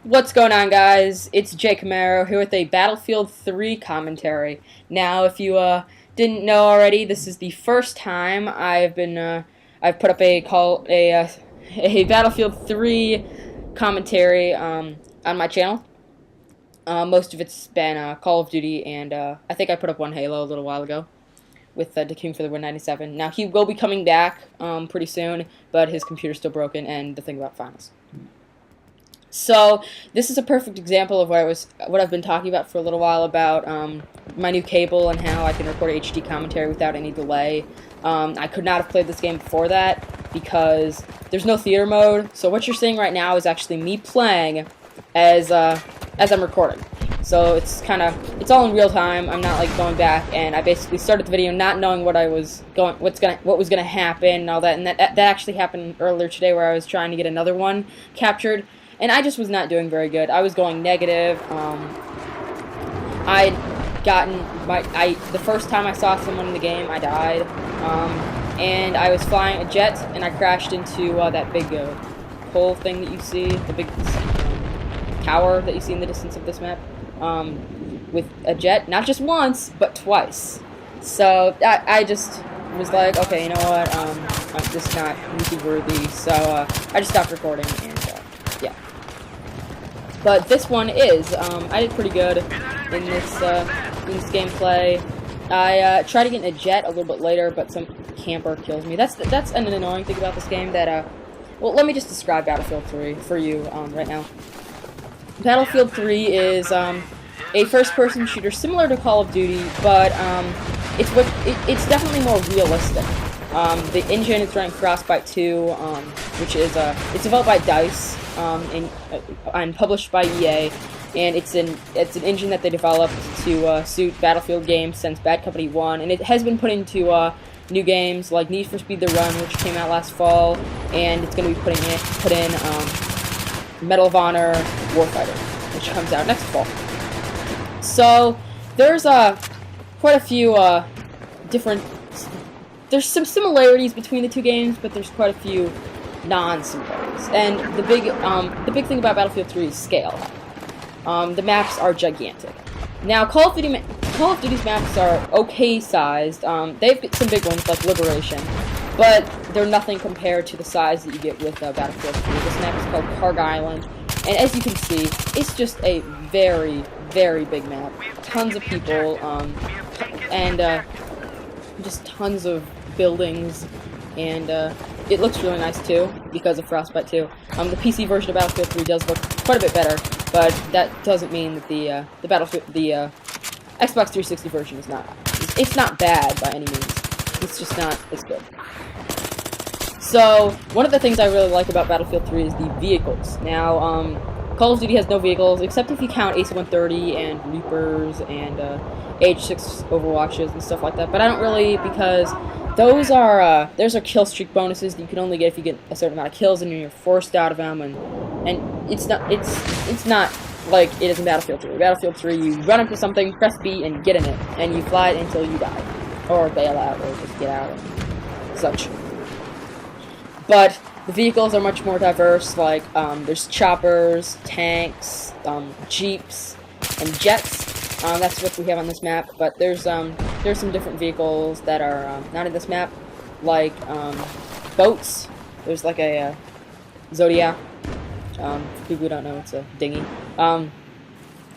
What's going on, guys? It's Jay Camaro here with a Battlefield 3 commentary. Now, if you didn't know already, this is the first time I've put up a Battlefield 3 commentary on my channel. Most of it's been Call of Duty, and I think I put up one Halo a little while ago with the King for the Win 97. Now, he will be coming back pretty soon, but his computer's still broken, and the thing about finals. So this is a perfect example of what I've been talking about for a little while about my new cable and how I can record HD commentary without any delay. I could not have played this game before that because there's no theater mode. So what you're seeing right now is actually me playing as I'm recording. So it's all in real time. I'm not like going back, and I basically started the video not knowing what was gonna happen and all that. And that actually happened earlier today, where I was trying to get another one captured. And I just was not doing very good. I was going negative. The first time I saw someone in the game, I died. And I was flying a jet, and I crashed into that big pole thing that you see, the big tower that you see in the distance of this map, with a jet, not just once, but twice. So I just was like, okay, you know what, I'm just not YouTube worthy, so I just stopped recording, and yeah. But this one is. I did pretty good in this gameplay. I tried to get in a jet a little bit later, but some camper kills me. That's an annoying thing about this game. Well, let me just describe Battlefield 3 for you right now. Battlefield 3 is a first-person shooter similar to Call of Duty, but it's definitely more realistic. The engine is running Frostbite 2, which is it's developed by DICE and published by EA, and it's an engine that they developed to suit Battlefield games since Bad Company 1, and it has been put into new games like Need for Speed: The Run, which came out last fall, and it's going to be put in Medal of Honor Warfighter, which comes out next fall. So there's quite a few different. There's some similarities between the two games, but there's quite a few non-similarities. And the big thing about Battlefield 3 is scale. The maps are gigantic. Now, Call of Duty's maps are okay sized. They've got some big ones like Liberation, but they're nothing compared to the size that you get with Battlefield 3. This map is called Karg Island, and as you can see, it's just a very, very big map. Tons of people, and just tons of buildings, and it looks really nice too because of Frostbite 2. The PC version of Battlefield 3 does look quite a bit better, but that doesn't mean that the Xbox 360 version is not. It's not bad by any means. It's just not as good. So one of the things I really like about Battlefield 3 is the vehicles. Now, Call of Duty has no vehicles except if you count AC-130 and Reapers and H6 Overwatches and stuff like that. But I don't really, because those are kill streak bonuses that you can only get if you get a certain amount of kills, and you're forced out of them, and it's not like it is in Battlefield 3. Battlefield 3, you run up to something, press B, and get in it, and you fly it until you die, or bail out, or just get out, and such. But the vehicles are much more diverse. Like there's choppers, tanks, jeeps, and jets. That's what we have on this map, but there's some different vehicles that are not in this map, like boats. There's like a Zodiac. For people who don't know, it's a dinghy. And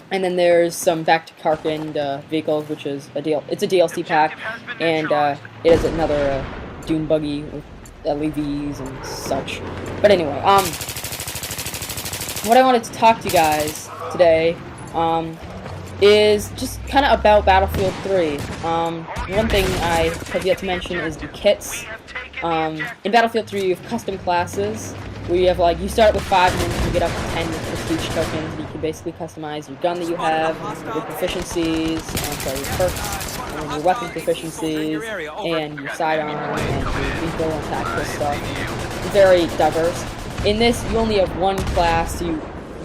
then there's some Back to Karkand vehicles, which is it's a DLC pack, and it has another dune buggy with LEVs and such. But anyway, what I wanted to talk to you guys today is just kind of about Battlefield 3. One thing I have yet to mention is the kits. In Battlefield 3, you have custom classes, where you have, like, you start with 5, and then you can get up to 10 with prestige tokens. You can basically customize your gun that you have, your proficiencies, your perks, and your weapon proficiencies, and your sidearm, and your lethal and tactical stuff. Very diverse. In this, you only have one class, so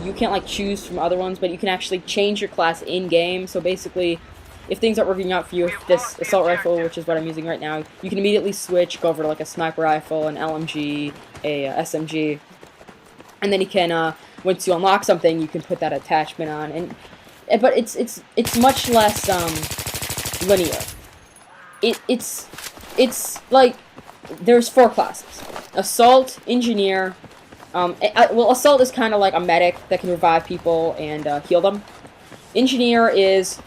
you can't like choose from other ones, but you can actually change your class in-game. So basically, if things aren't working out for you with this assault rifle, which is what I'm using right now, you can immediately switch, go over to like a sniper rifle, an LMG, a SMG, and then you can once you unlock something, you can put that attachment on, but it's much less linear. It's like there's 4 classes: Assault, Engineer. Well, Assault is kind of like a medic that can revive people and heal them. Engineer is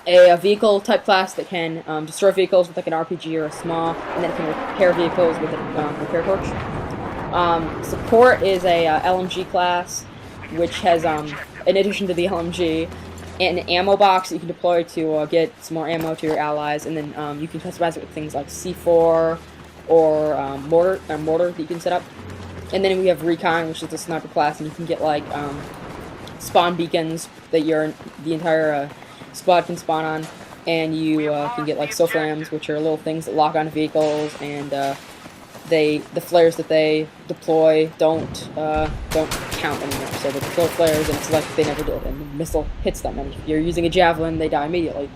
a vehicle type class that can destroy vehicles with like an RPG or a small, and then it can repair vehicles with a repair torch. Support is a LMG class, which has, in addition to the LMG, an ammo box that you can deploy to get some more ammo to your allies, and then you can customize it with things like C4 or mortar that you can set up. And then we have Recon, which is a sniper class, and you can get like spawn beacons that the entire squad can spawn on, and you can get like SOFLAMs, which are little things that lock onto vehicles, and the flares that they deploy don't count anymore. So they deploy flares, and it's like they never did, and the missile hits them, and if you're using a javelin, they die immediately.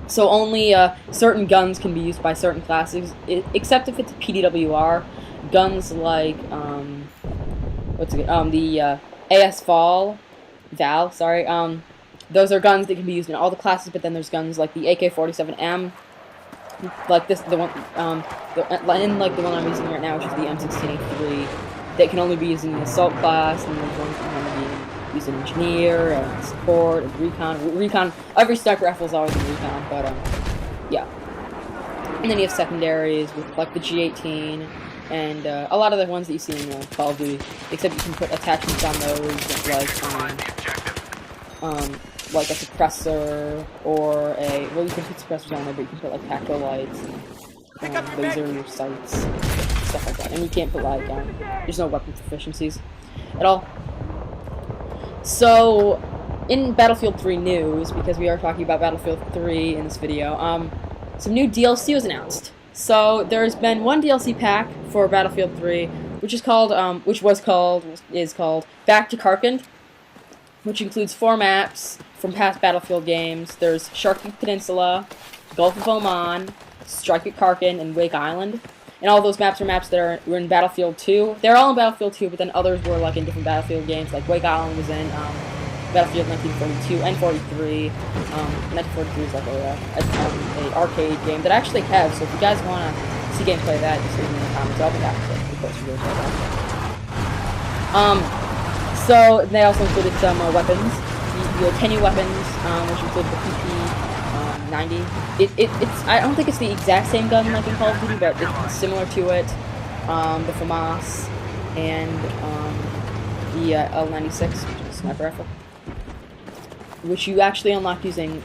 So only certain guns can be used by certain classes, except if it's a PDWR. Guns like the AS Val, sorry. Those are guns that can be used in all the classes, but then there's guns like the AK-47M, like this, the one I'm using right now, which is the M16A3, that can only be used in the Assault class, and there's one that can only be used in Engineer, and Support, and Recon. Recon, every sniper rifle is always in Recon, but yeah. And then you have secondaries with like the G18, and a lot of the ones that you see in Call of Duty, except you can put attachments on those, like a suppressor, or well, you can put suppressors on there, but you can put like tactical lights, and laser sights, stuff like that. And you can't put like, there's no weapon proficiencies at all. So, in Battlefield 3 news, because we are talking about Battlefield 3 in this video, some new DLC was announced. So there's been one DLC pack for Battlefield 3, which is called Back to Karkand, which includes 4 maps from past Battlefield games. There's Sharky Peninsula, Gulf of Oman, Strike at Karkand, and Wake Island. And all those maps are maps that were in Battlefield 2. They're all in Battlefield 2, but then others were like in different Battlefield games. Like Wake Island was in Battlefield 1942 and 43. 1943 is like a arcade game that I actually have. So if you guys want to see gameplay of that, just leave me in the comments. I'll be happy to post videos like that. So they also included some weapons. The Tenyu weapons, which include the PP-90. I don't think it's the exact same gun like in Call of Duty, but it's similar to it. The FAMAS and the L96, which is a sniper rifle, which you actually unlock using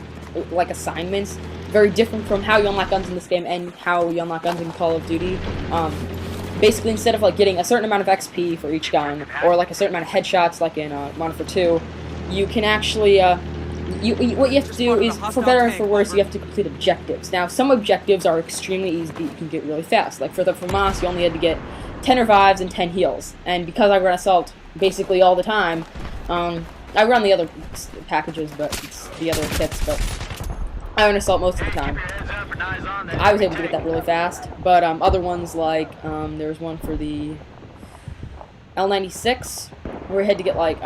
like assignments. Very different from how you unlock guns in this game and how you unlock guns in Call of Duty. Basically, instead of like getting a certain amount of XP for each gun, or like a certain amount of headshots like in Modern Warfare 2, you can actually what you have to do is, for better and for worse, you have to complete objectives. Now, some objectives are extremely easy that you can get really fast. Like for the FAMAS, you only had to get 10 revives and 10 heals. And because I run Assault basically all the time, I run the other packages, but it's the other kits, but I run Assault most of the time. I was able to get that really fast, but other ones like, there was one for the L96, where I had to get like,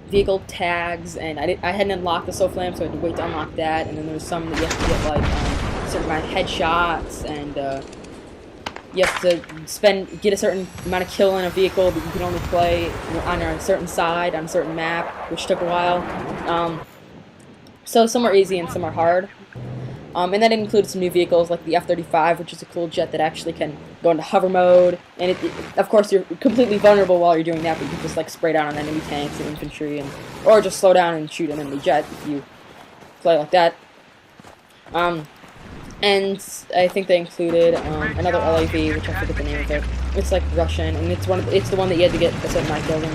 vehicle tags, and I hadn't unlocked the SOFLAM, so I had to wait to unlock that, and then there's some that you have to get like, a certain amount of headshots, and you have to get a certain amount of kill in a vehicle that you can only play on a certain side, on a certain map, which took a while. So some are easy and some are hard. And that included some new vehicles like the F-35, which is a cool jet that actually can go into hover mode. And of course, you're completely vulnerable while you're doing that, but you can just like spray down on enemy tanks and infantry, or just slow down and shoot an enemy jet if you play like that. And I think they included another LAV, which I forget the name of it. It's like Russian, and it's the one that you had to get a certain amount of kills in.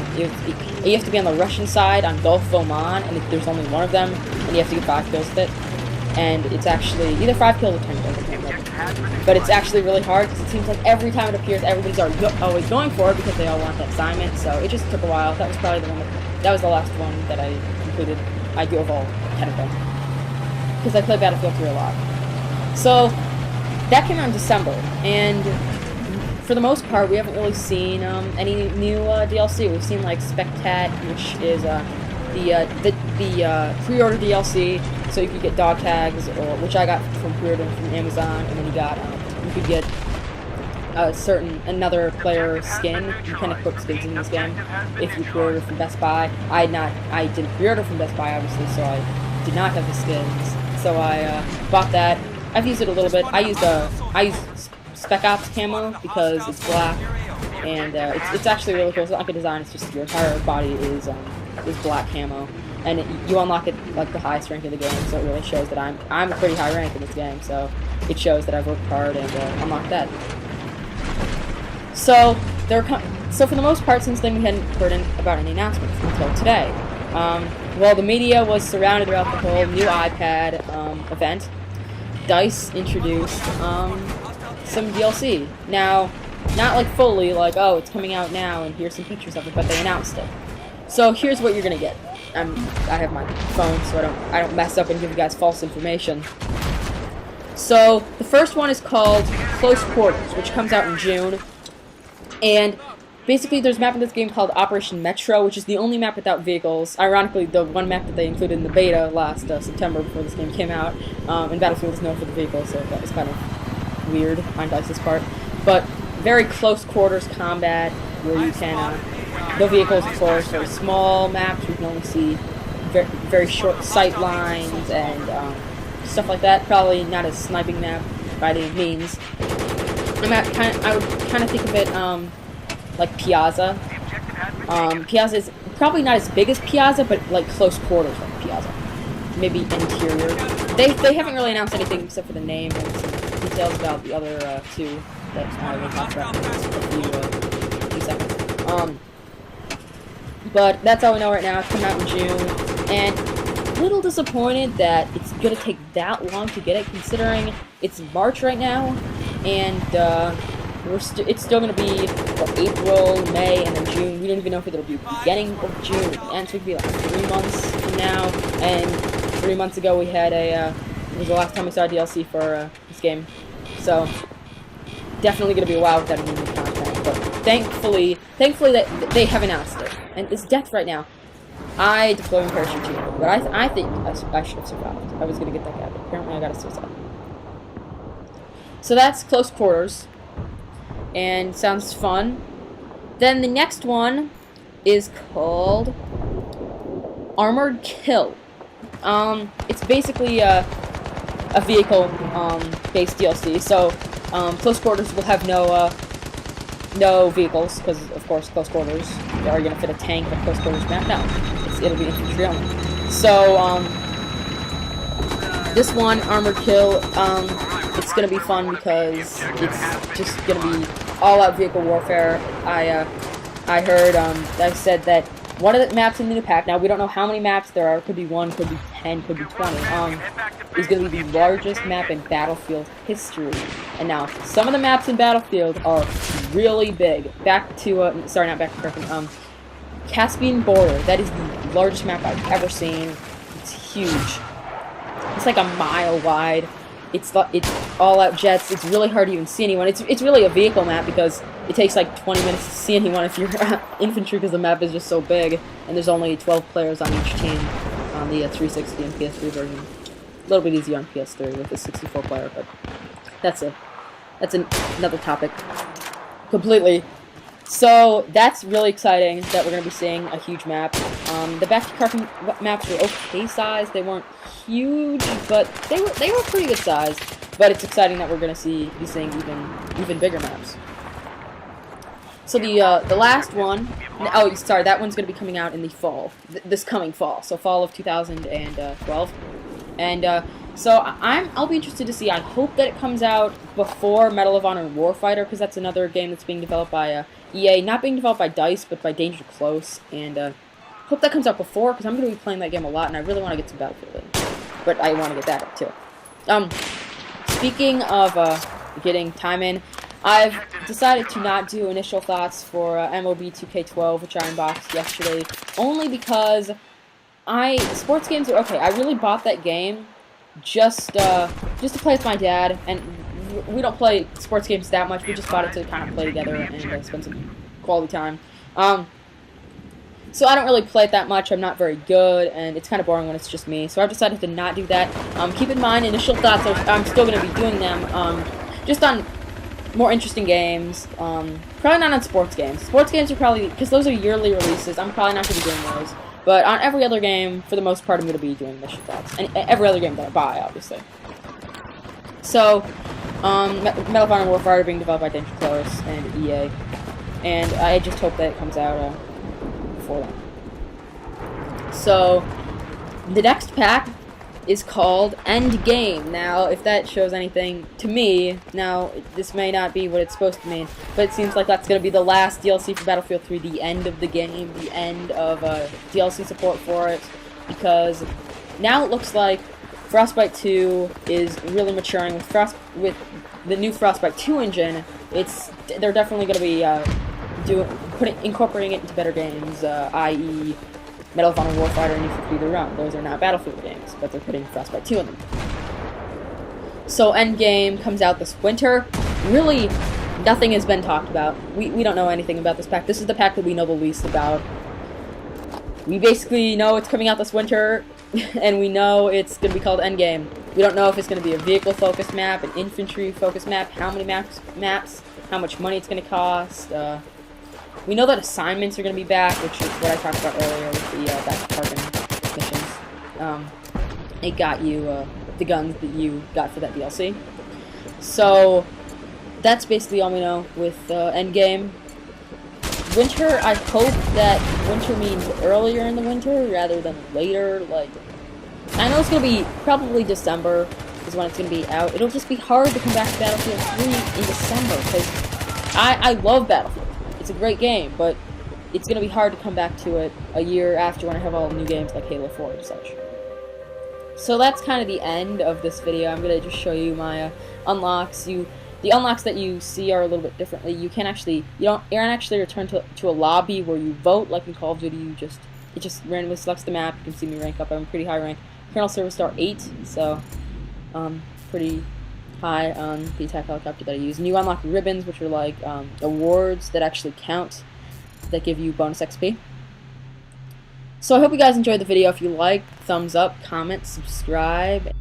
You have to be on the Russian side on Gulf of Oman, and there's only one of them, and you have to get 5 kills with it. And it's actually either 5 kills or 10 kills, I can't remember. But it's actually really hard, because it seems like every time it appears, everybody's always going for it, because they all want that assignment, so it just took a while. That was probably the one that was the last one that I completed. I do of all 10 of them, because I play Battlefield 3 a lot. So, that came out in December, and for the most part, we haven't really seen any new DLC. We've seen like Spectat, which is the pre-order DLC, so you could get dog tags, which I got from pre-order from Amazon, and then you could get another player skin. You can equip skins in this game if you pre-order from Best Buy. I didn't pre-order from Best Buy, obviously, so I did not have the skins. So I bought that. I've used it a little bit. I used Spec Ops camo because it's black, and it's actually really cool. It's not like a design. It's just your entire body is black camo, and you unlock it like the highest rank of the game. So it really shows that I'm a pretty high rank in this game. So it shows that I've worked hard and unlocked that. So for the most part, since then we hadn't heard about any announcements until today. Well, the media was surrounded about the whole new iPad event. DICE introduced some DLC. Now, not like fully, like, oh, it's coming out now and here's some pictures of it, but they announced it. So here's what you're gonna get. I have my phone, so I don't mess up and give you guys false information. So the first one is called Close Quarters, which comes out in June. And basically, there's a map in this game called Operation Metro, which is the only map without vehicles. Ironically, the one map that they included in the beta last September before this game came out. And Battlefield is known for the vehicles, so that was kind of weird on DICE's part. But very close quarters combat, where you can, no vehicles, of course, very small maps, you can only see very, very short sight lines and stuff like that. Probably not a sniping map by any means. I would kind of think of it like Piazza. Piazza is probably not as big as Piazza, but like close quarters like Piazza. Maybe interior. They haven't really announced anything except for the name and some details about the other two that I will talk about in a few seconds. But that's all we know right now. It's coming out in June, and a little disappointed that it's gonna take that long to get it, considering it's March right now, and it's still gonna be April, May, and then June. We don't even know if it'll be the beginning of June, and so it could be like 3 months from now. And 3 months ago, we had it was the last time we saw DLC for this game, so definitely gonna be a while without any new content. But thankfully that they have announced it, and it's death right now. I deployed in parachute too, but I think I should have survived. I was gonna get that guy, but apparently I got a suicide. So that's Close Quarters, and sounds fun. Then the next one is called Armored Kill. It's basically a vehicle based DLC. So Close Quarters will have no vehicles, because of course Close Quarters. Are you gonna fit a tank in a Close Quarters map? No, it'll be infantry only. So this one, Armored Kill, it's gonna be fun because it's just gonna be all-out vehicle warfare. I heard I said that one of the maps in the new pack, now we don't know how many maps there are, could be 1, could be 10, could be 20, is going to be the largest map in Battlefield history. And now, some of the maps in Battlefield are really big. Back to, sorry, not back to Kirkland, Caspian Border, that is the largest map I've ever seen. It's huge. It's like a mile wide. It's all-out jets. It's really hard to even see anyone. It's really a vehicle map because it takes like 20 minutes to see anyone if you're infantry, because the map is just so big, and there's only 12 players on each team on the 360 and PS3 version. A little bit easier on PS3 with the 64 player, but that's another topic completely. So that's really exciting that we're going to be seeing a huge map. The Back to Kirkland maps were okay size. They weren't huge, but they were pretty good size. But it's exciting that we're going to be seeing even bigger maps. So the last one, oh sorry, that one's going to be coming out in the fall, this coming fall, so fall of 2012. And so I'll be interested to see. I hope that it comes out before Medal of Honor Warfighter, because that's another game that's being developed by EA, not being developed by DICE, but by Danger Close. And hope that comes out before, because I'm going to be playing that game a lot, and I really want to get some Battlefield in. But I want to get that up too. Speaking of getting time in, I've decided to not do initial thoughts for MOB 2K12, which I unboxed yesterday, only because sports games are okay. I really bought that game just to play with my dad, and we don't play sports games that much. We just bought it to kind of play together and spend some quality time. So I don't really play it that much. I'm not very good, and it's kind of boring when it's just me. So I've decided to not do that. Keep in mind, initial thoughts I'm still going to be doing them just on more interesting games. Probably not on sports games. Sports games are probably, because those are yearly releases, I'm probably not going to be doing those. But on every other game, for the most part, I'm going to be doing initial thoughts. And every other game that I buy, obviously. So, Medal of Honor Warfighter being developed by Danger Close and EA. And I just hope that it comes out before then. So, the next pack is called Endgame. Now, if that shows anything to me, now, this may not be what it's supposed to mean, but it seems like that's going to be the last DLC for Battlefield 3, the end of the game, the end of DLC support for it, because now it looks like Frostbite 2 is really maturing with the new Frostbite 2 engine. They're definitely going to be incorporating it into better games, i.e. Medal of Honor Warfighter and Need for Speed Run. Those are not Battlefield games, but they're putting Frostbite 2 in them. So Endgame comes out this winter. Really, nothing has been talked about. We don't know anything about this pack. This is the pack that we know the least about. We basically know it's coming out this winter, and we know it's going to be called Endgame. We don't know if it's going to be a vehicle-focused map, an infantry-focused map, how many maps, how much money it's going to cost. We know that assignments are going to be back, which is what I talked about earlier with the back to Tarkin missions. It got you the guns that you got for that DLC. So that's basically all we know with Endgame. Winter, I hope that winter means earlier in the winter rather than later. Like, I know it's going to be probably December is when it's going to be out. It'll just be hard to come back to Battlefield 3 in December because I love Battlefield. It's a great game, but it's going to be hard to come back to it a year after when I have all the new games like Halo 4 and such. So that's kind of the end of this video. I'm going to just show you my unlocks. The unlocks that you see are a little bit differently. You aren't actually returned to a lobby where you vote like in Call of Duty. It just randomly selects the map. You can see me rank up. I'm pretty high rank. Colonel Service Star 8, so pretty high on the attack helicopter that I use. And you unlock ribbons, which are like awards that actually count, that give you bonus XP. So I hope you guys enjoyed the video. If you like, thumbs up, comment, subscribe.